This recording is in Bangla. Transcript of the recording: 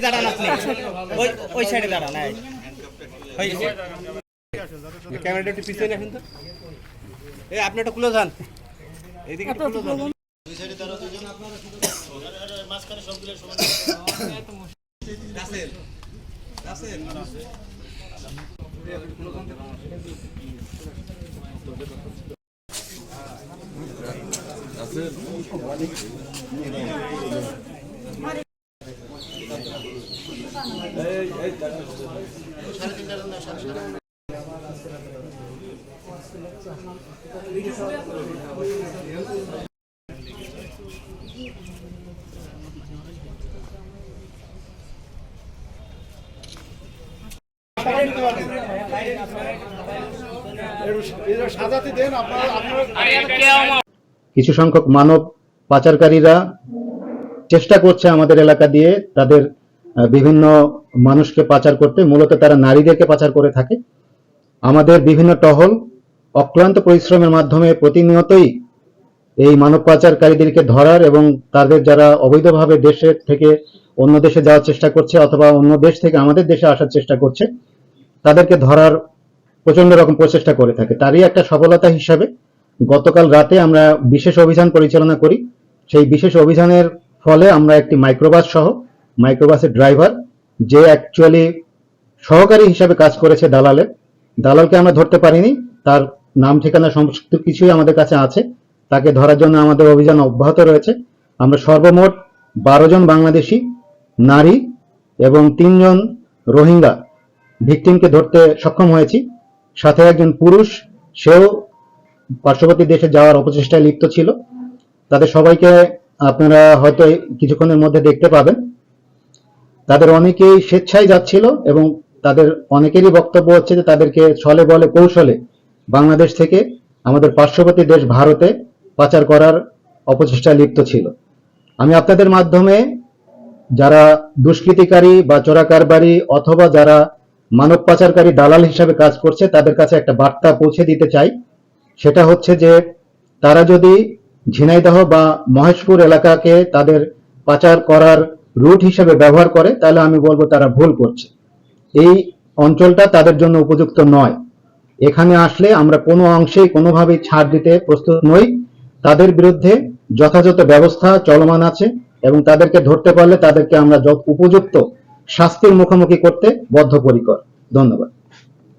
দাঁড়ান আপনি, ওই সাইডে দাঁড়ান। ক্যামেরাটা একটু পিছনে রাখুন তো। এই আপনি একটু ক্লোজ হন, এইদিকে একটু ক্লোজ হন। দুই সাইডে দাঁড়াও দুজন, আপনারা মাঝখানে সবগুলো সমান। রাসেল রাসেল কিছু সংখ্যক মানব পাচারকারীরা চেষ্টা করছে আমাদের এলাকা দিয়ে তাদের বিভিন্ন মানুষকে পাচার করতে। মূলত তারা নারীদেরকে পাচার করে থাকে। আমাদের বিভিন্ন টহল অক্লান্ত পরিশ্রমের মাধ্যমে প্রতিনিয়তই এই মানব পাচারকারীদেরকে ধরার এবং তাদের যারা অবৈধভাবে দেশের থেকে অন্য দেশে যাওয়ার চেষ্টা করছে অথবা অন্য দেশ থেকে আমাদের দেশে আসার চেষ্টা করছে, তাদেরকে ধরার প্রচন্ড রকম প্রচেষ্টা করে থাকে। তারই একটা সফলতা হিসাবে গতকাল রাতে আমরা বিশেষ অভিযান পরিচালনা করি। সেই বিশেষ অভিযানের ফলে আমরা একটি মাইক্রোবাস সহ, মাইক্রোবাসের ড্রাইভার যে অ্যাকচুয়ালি সহকারী হিসাবে কাজ করেছে দালালকে আমরা ধরতে পারিনি। তার নাম ঠিকানা সমস্ত কিছুই আমাদের কাছে আছে। তাকে ধরার জন্য আমাদের অভিযান অব্যাহত রয়েছে। আমরা সর্বমোট 12 জন বাংলাদেশি নারী এবং 3 জন রোহিঙ্গা ভিকটিমকে ধরতে সক্ষম হয়েছি। সাথে একজন পুরুষ, সেও পার্শ্ববর্তী দেশে যাওয়ার অপচেষ্টায় লিপ্ত ছিল। তাদের সবাইকে আপনারা হয়তো কিছুক্ষণের মধ্যে দেখতে পাবেন। তাদের অনেকেই স্বেচ্ছায় যাচ্ছিল এবং তাদের অনেকেরই বক্তব্য হচ্ছে যে তাদেরকে ছলে বলে কৌশলে বাংলাদেশ থেকে আমাদের পার্শ্ববর্তী দেশ ভারতে পাচার করার অপচেষ্টায় লিপ্ত ছিল। আমি আপনাদের মাধ্যমে যারা দুষ্কৃতিকারী বা চোরাকারবারি অথবা যারা মানব পাচারকারী দালাল হিসাবে কাজ করছে তাদের কাছে একটা বার্তা পৌঁছে দিতে চাই। সেটা হচ্ছে যে তারা যদি ঝিনাইদহ বা মহেশপুর এলাকাকে তাদের পাচার করার রুট হিসেবে ব্যবহার করে তাহলে আমি বলবো তারা ভুল করছে। এই অঞ্চলটা তাদের জন্য উপযুক্ত নয়। এখানে আসলে আমরা কোনো অংশেই কোনোভাবেই ছাড় দিতে প্রস্তুত নই। তাদের বিরুদ্ধে যথাযথ ব্যবস্থা চলমান আছে এবং তাদেরকে ধরতে পারলে তাদেরকে আমরা উপযুক্ত শাস্তির মুখোমুখি করতে বদ্ধপরিকর। ধন্যবাদ।